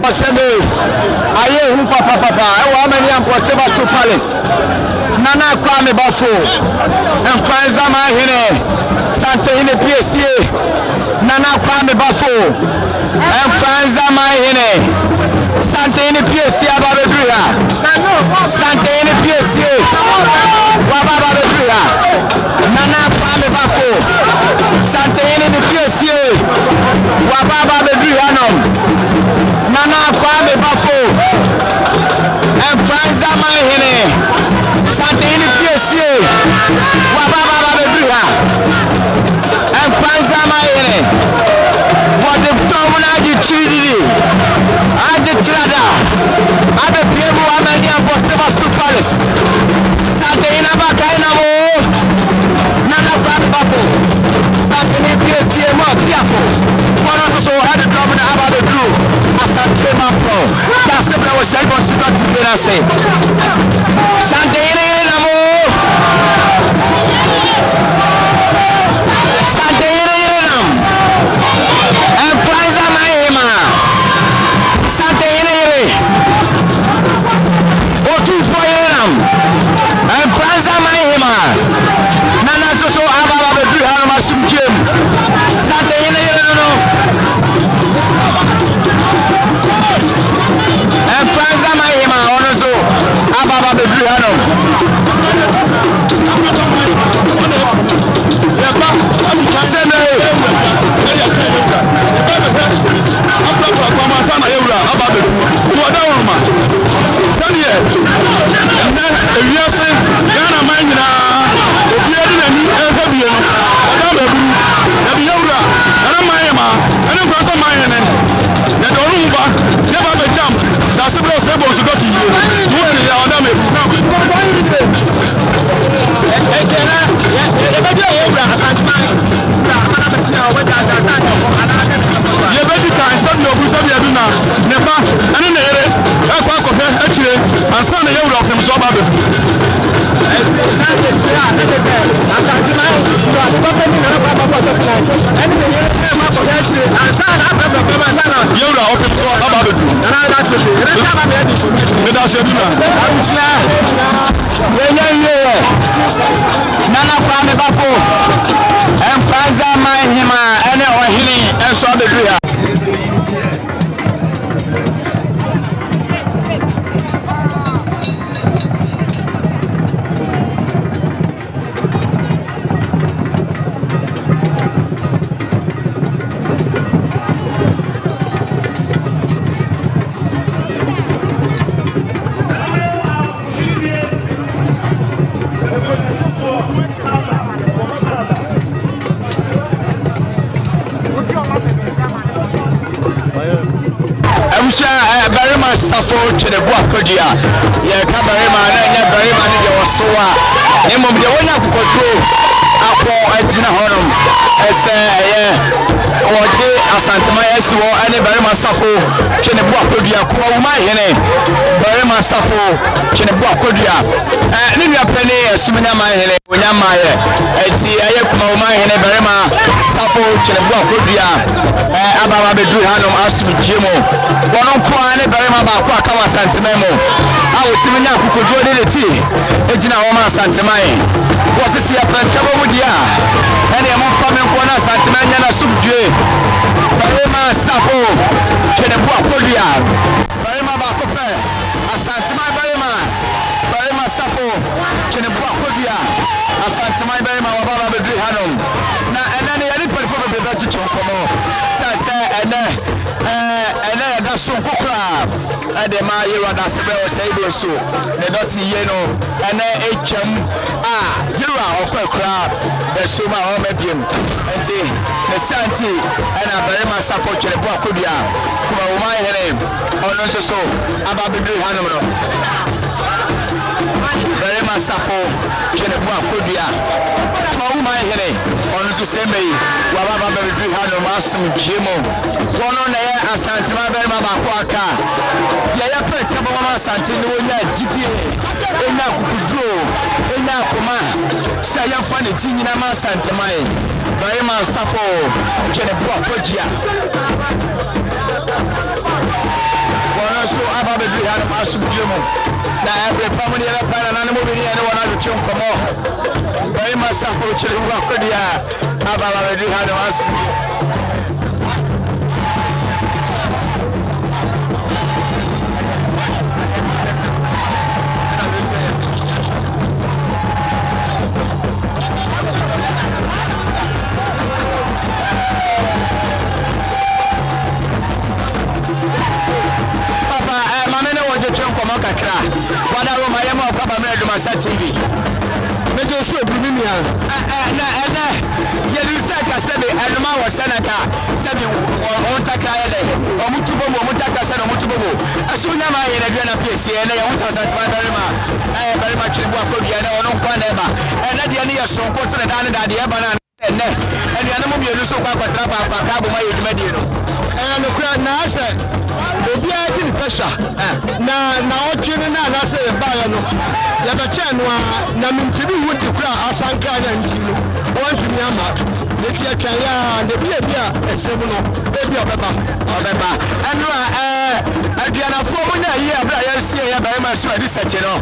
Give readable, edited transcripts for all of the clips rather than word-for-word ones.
Osebe, aye hu papa. I want many impostable to palace. Nana Kwame Bafo, and Kwanza Mahine, Santa in the PSA, Nana Kwame Bafo, and Kwanza Mahine, Santa in the PSA Babadria, Santa in the PSA, Babadria, Nana Kwame Bafo, Santa in the PSA, Babadria, Nana Kwame Bafo, and Kwanza Mahine. Sante ini PSA wababa babedua and Kwanza Mahine what the tomuna jichiri ajitrada abe piemu amani impostable to palace Sante ina bakaina mo Nana Kwame Bafo Sante ini PSA mo piafo kono so had the tomuna ababedu Asante Mampong kasebra wo selbo sibati benase Sante ini Nana Kwame Bafo and Kwanza Mahine and Ohili and so the Dria. Safo to the Boakodia, Yakabarima, and Barima, Soa, Nemom, the one up control, Apo, Etina Honum, or J. Asantama, and Barima Safo, Chenebuakodia, Kuma Hene, Barima Safo, Chenebuakodia, Nina Penny, Suminama, Winamaya, Ayakuma Hene, Barima Safo, Chenebuakodia, Ababa Bedruhanum, Asu Jimo, one Kwane, Barima Bakwa Santimemo. I would tell you, could do the tea, Ejina Oma Santimai. Was this a Pancabo Wodia? And a more common corner Santimana Subje, Barima Safo, Chenebuakodia, Barima Bakope, Asantimai Barima, Barima Safo, Chenebuakodia, Asantimai Barima, Baba Bedrihanum. Now, and then the other people will be better to come on. And then that's so good. And the Mayo that's about stable so the dirty yellow and then HM you are a crab the Suma or medium and the Santi and a very much support to the Boakodia. Come my name or not so about the blue animal. Very much support to the Boakodia. Come my name on the same way. Wababa very hand of Master Jimo. One on the air as Santima Bakwaka. Yaya pet Kabama Santino, GTA, Ena Kukudro, Ena Kuma, Saya Funny Tinama Santamai, Barima Sapo, Kennebuakodia. na every family ya pana na mo bi ni ene wona do chim komo bari masafo chiri wa kodia aba ba ready ha do ask kakra wada ro maye ma kwa ba me ADUMASA TV me jo so ebu mi a na ye lu sa ka se be anuma wo senata se be on takra ye de o mutubo mo mutakra se no mutubo mo aso nya ma ye na dia na pc e na ye wo sa tima dare ma bari ma chiribu akodi na ono kwa na ba na dia ne ye so ko se da ne da de ba na ne ene mo bi elu so kwa kwatra pa ka bo ma ye duma die no no kura na se obi a ti ni pesha na otwe na na se ba ya no ya ba cha no na mintibi wudi kura asanka na ntino wonti mi ama eti atwa ya na bia esemu no ebi obeba anu aduana fo mo na yi abra ya sie ya ba ma so adi sache no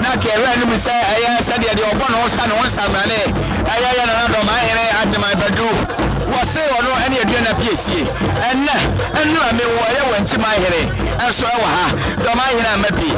na ke ra ni mi se ya se de obo no sa no sa mane ya na do ma here atema badu wase ono ene aduana piesie enu ame wo ya wanti ma here enso e wa ha do ma here amabi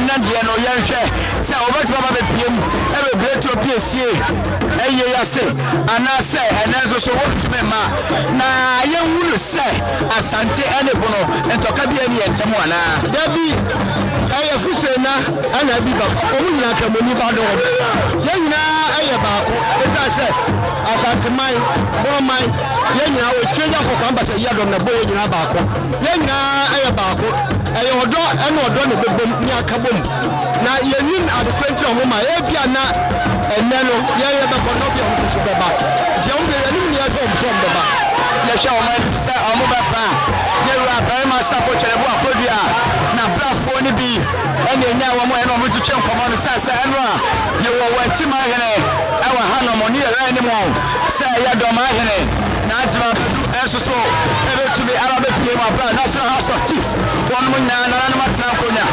na de no ya hwe se obati baba be piem e be breto piesie eye ya se ana se enenzo so wo tme ma na ye wulu se asante ene bono entoka bia ni entemu ana dabi aye fuse na ana bi ba o mu nyina ka moni ba do ye nyina aye ba ko esa se asante mai bo mai ye nyina o twenya ko kwamba se ya do na bo ye nyina ba ko ye nyina aye ba ko aye odo ene odo ne bebom ni aka bom na ye nin adekwenti o mu ma e bia na ene no ye ba ko no bia so so ba je o be ye ni ya ko from ba ye sha o ma se o mu ba pa ye ra ba ma sa fo chere bo akodia na brafo ni bi ene nya wo mo ene o mu tuche nkomo no sa ene a ye wo wanti ma hene e wa ha no mo ni ra ni mo se ya do ma hene na ajima esoso ebe to be arabe pie ma bra National House of Chief won mo nya na na matra konya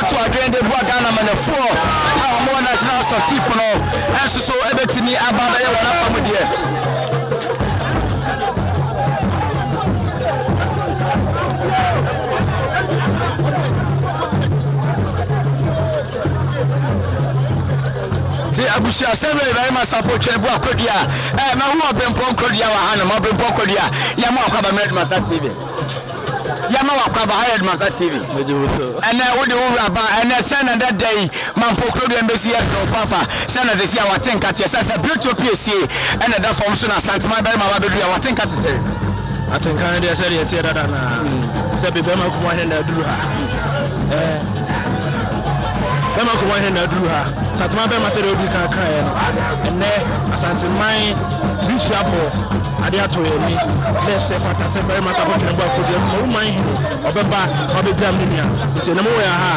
to agende bo Ghana manafo mo National House of Chief no esoso ebe tini abada ye wona pamudie abusia sebe very much support chebu akodia na hu Mampong kodia wa hana Mampong kodia ya ma akwa ba ADUMASA TV ya ma akwa ba ADUMASA TV ene wodi wu aba ene sena that day Mampong kodia mbesi ya papa sena zesi ya watenka tie sasa beauty pc ene da form so na santima very ma ba bedu ya watenka tie se atenka dia se dia tie dada na se be ma ko mo hena duru ha bema ko wan na duru ha satima bema se obi kan kan ye no enne asante man bichi abo ade ato ye ni le se fata se bema sa ko kire bo ko de mo man hino obeba obegam ni nia nti na mo ya ha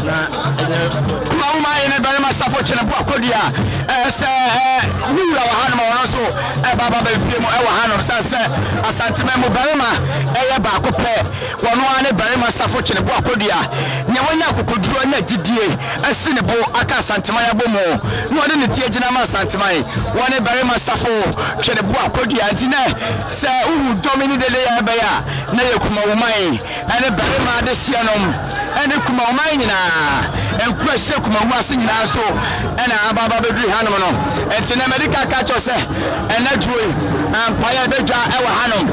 na kuma uma ene bema sa fo kire bo akodia se ni wura wa hanu ma so baba be pie mo wa hanu sa se asante man mo bema eye ba ko pe wono ane bema sa fo kire bo akodia nya wonya kokoduru anya gidie asine bo aka santima ya bomo no de ne tie gina ma santima woni bare masafo twede bo akodu anti ne se uhu domini de le ya ba ya na yekuma woman ene bare ma de hienom ene kuma woman nyina enkura hie kuma wu ase nyina so ene ababa bedru hanom no enti ne medical ka cho se ene juoi ampaya bedwa e wa hanom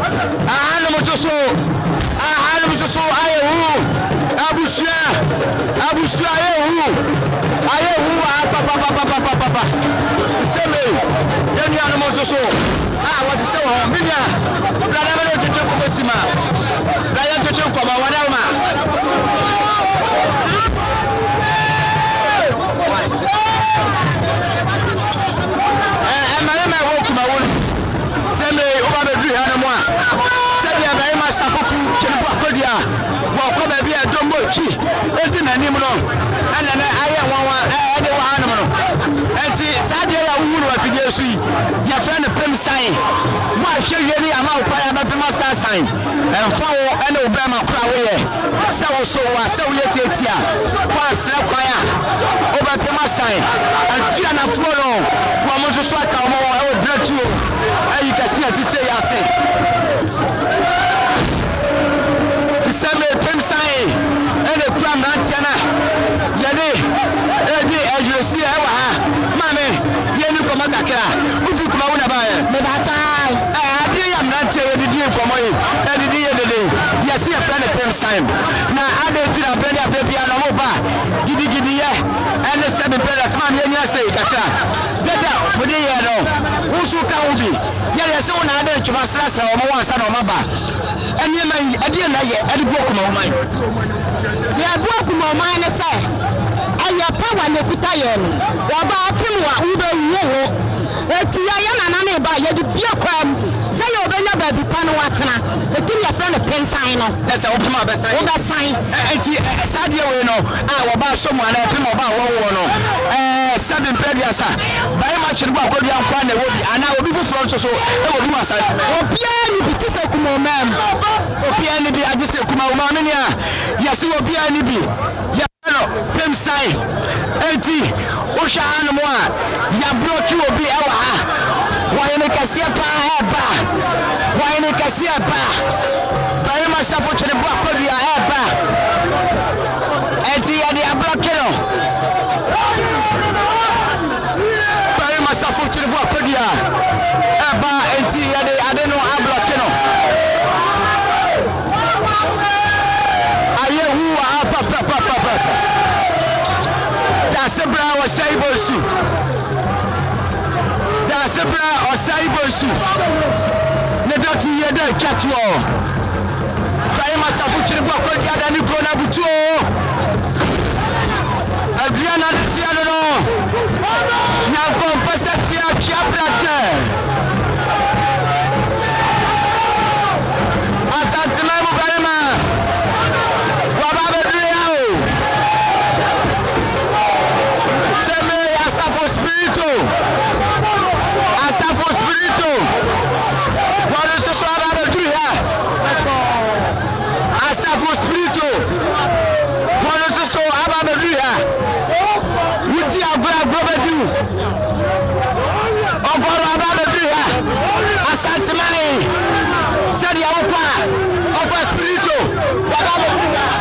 hanom to so aye hu abusia aye hu papa seme yeni anu mo so wasi se ho binia brada bele tutu ko sima brada tutu ko ma wada ma mama wo kuma wo seme o ba be du ha no mo a se dia ba ma sakoku chene bo akodia wo ko ba bia dombo chi edi na nim no ana na aye won wa ede wa hanom no enti sadia ya wu no afidie su your friend the Pim sign. Why show you any amount of fire about Pima sign? And follow and Obama crowd. So we take here. What's the choir? Over Pima sign. And Tiana follow. One was a strike out more. I will break you. And you can see it to say, I say. To send me a Pim sign. And a cram Tiana. Yadi, as you see, Mammy, you come at Kaka. If you come out about it, I'm not telling you for money. And the day, yes, see a friend of Pim sign. Now, I did a penny of baby and a mobile. Give and the 7 pillars, Mammy, and you say, Kaka. Get out, with the yellow. Who's who can be? Yes, so now that you must last or one son of Maba. And you may, I didn't know yet, and broke my mind. You have broken my mind, I say. And your power, and the Kutayan. About Pimwa, Uber, you. Nananom by you your crime. Say you're baby Panawatana. The thing your friend a pen sign. That's a open up sign. And Sadia will know about someone I came about one. 7 previous. Very much in what will be on the wood, and I will be front so it will do us. Opiani because of Kumo, ma'am. Opiani be I just say Kumo Mamania. Yes, you will be any be. Pim sign. Osha Anamwa, ya broke you will be our. Why in a cassia pa? Why in a cassia pa? Bury myself to the block of your air. Eti at the blockero. Bury myself to the block of your Abba, eti at the Adeno blockero. I hear who are papa. That's a brown or sable soup. That's a brown or sable soup. The dirty year, the cat wall. I must have put the book on the other new grown up to Adriana, the Ciano. Now, Compassatia, Chiabrata. Asantimamo Barama. Wababa Driao. Astafo Spirito. What is the sort of do here? Astafo Spirito. What is the sort of do here? Would you have got do? Oh, God, about the do here. Asantimani. Said Yaopa of a Spirito. What about the do here?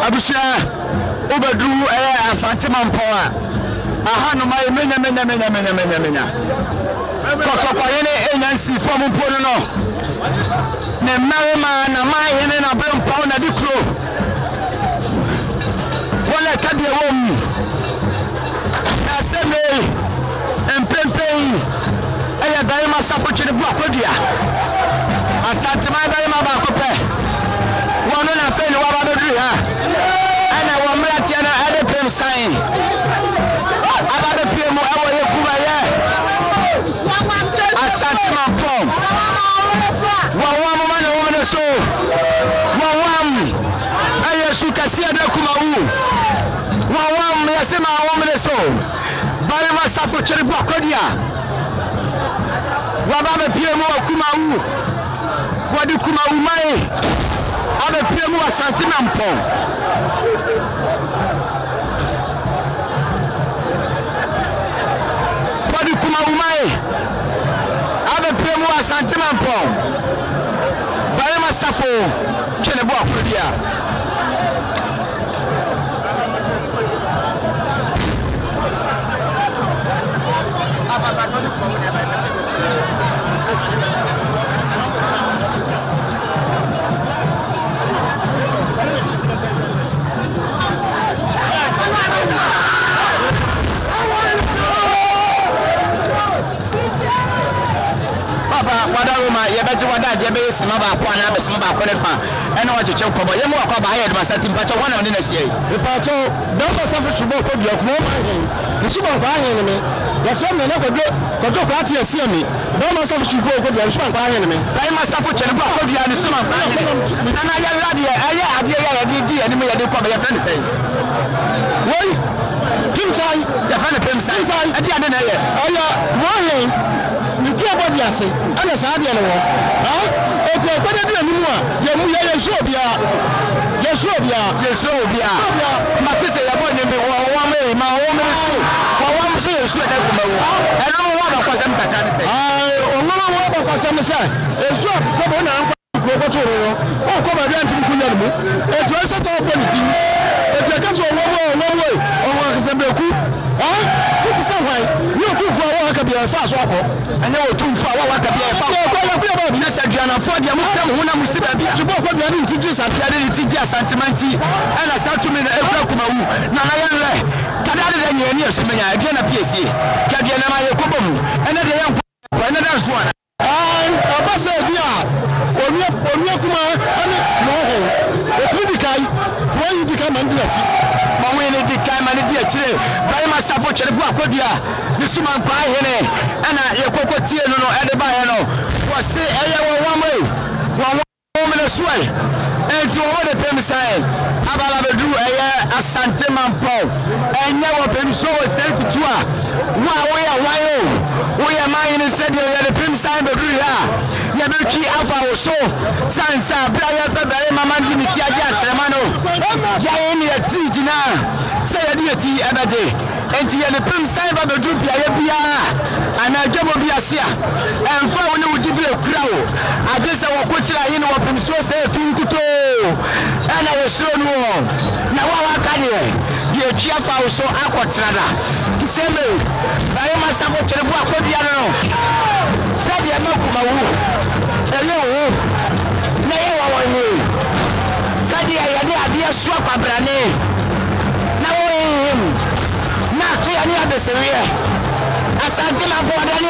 Abusia Obadru Asante Mampong aha no mai menya kokoko yene enyansi form mpono no ne marema na mai yene na brempa na dikro wala kadie wom na seme empempei aya daima safotire bu akodia Asante mai daima ba kope wono na fe ni wa ba do ha ana wa mratiana ade pem sign abade pem awo ye kuba ye Asante Mampong wa mama na wo so wa ayesu kasia de kumawu wa yasema wo so bari masafo chiri bu akodia wa ba pem wa kumawu wa di kumawu mai abe pem wa Asante Mampong Podi kuma umai abe pem wa Asante Mampong bare masafo chene bo akodia Wadaruma, you beje wada je be sima ba ko na be sima ba ko ne fa ene wo jeche ko bo ye mo akwa ba ye ADUMASA TV pacho wana ne na sie e pacho do ba sa fu chubo ko dia ko mo ma he ni chubo ko ahe ne ya fe me na ko do ko ati asie mi do ma sa fu chubo ko dia chubo ko ahe ne ADUMASA fu chene ba ko dia ni sima ko ahe ne na ya rade aye ade ya di ene me ya de ko ba ya fe ne sei woi Pimsai, ya fane Pimsai. Ati ade na ye. Oya, mohe. Nki abodi ase. Ana sa ade no wo. Ha? O ko de bi ani mu a, ye mu ye Yesu obia. Yesu obia. Ma kise ya bo ni be wo me ma wo me su. Ko wo me se Yesu da kuma wo. E no wo ba ko sem kaka ni se. Ai, o no wo ba ko sem se. Yesu fo bo na ko ko toro no. O ko ba bi anti ku nya mu. E to ese so bo ni ti. E to ka so wo Sembeku, what is that? Why you do for our cabin fast? And you do for our cabin fast. Nesadiana for the Mutam, Huna Musita, you both got the teachers and the sentimenti, and I start to me a Kumahu, Nanayan, Kadari, and yes, again a PSC, Kadiana Mayakubum, another young another one. And Abasa, Onyakuma, no, it's really kind. Why you become under Mawene di kai mani di achire bai masafo chere bu akodia ni suma mpa hene ana ye kokotie no ede ba he no wo se eye wo wamai wo me suai enti wo de Pimsai abala bedu eye asante Mampong enye wo Pimso wo se kutua wo ya wayo wo ya mai ni se de ye de Pimsai bedu ya ye be ki afa wo so sansa bra ya be bare mama di mi ti aja tremano ya ni ati jina say ya ti ebaje enti ye ne Pimsai ba bedu bia ye bia ana dwebo bia sia emfa wo ne wudi bia kura wo age se wo kochira yin wo Pimso se tunkuto ana yeso no na wa ka de ye twa fa wo so akotrada kiseme ADUMASA ko tere bu akodia no se de makuma wo eye wo na ye wa wani se de ya de ade so akwabrane na wo na to ya ni abesewe asante Mampong da ni